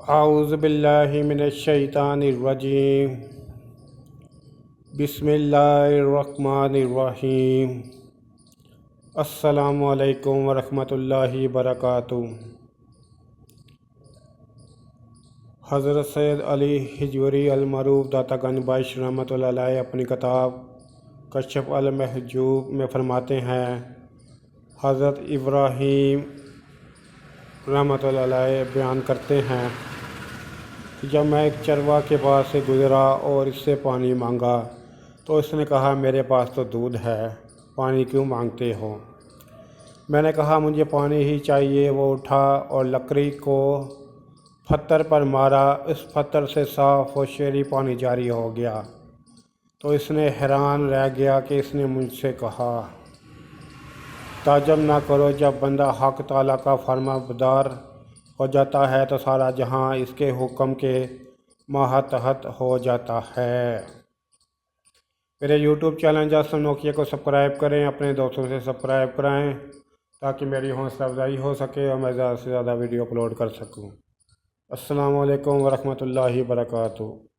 اعوذ باللہ من الشیطان الرجیم بسم اللہ الرحمن الرحیم السلام علیکم ورحمۃ اللہ وبرکاتہ۔ حضرت سید علی حجویری المعروف داتا گنج بخش رحمۃ اللہ علیہ اپنی کتاب کشف المحجوب میں فرماتے ہیں، حضرت ابراہیم رحمۃ اللہ علیہ بیان کرتے ہیں کہ جب میں ایک چرواہ کے پاس سے گزرا اور اس سے پانی مانگا تو اس نے کہا میرے پاس تو دودھ ہے، پانی کیوں مانگتے ہو؟ میں نے کہا مجھے پانی ہی چاہیے۔ وہ اٹھا اور لکڑی کو پتھر پر مارا، اس پتھر سے صاف و شیریں پانی جاری ہو گیا۔ تو اس نے حیران رہ گیا کہ اس نے مجھ سے کہا، تعجب نہ کرو، جب بندہ حق تعالیٰ کا فرما بردار ہو جاتا ہے تو سارا جہاں اس کے حکم کے ماتحت ہو جاتا ہے۔ میرے یوٹیوب چینل جاسم نوکیہ کو سبسکرائب کریں، اپنے دوستوں سے سبسکرائب کرائیں تاکہ میری حوصلہ افزائی ہو سکے اور میں زیادہ سے زیادہ ویڈیو اپلوڈ کر سکوں۔ السلام علیکم ورحمۃ اللہ وبرکاتہ۔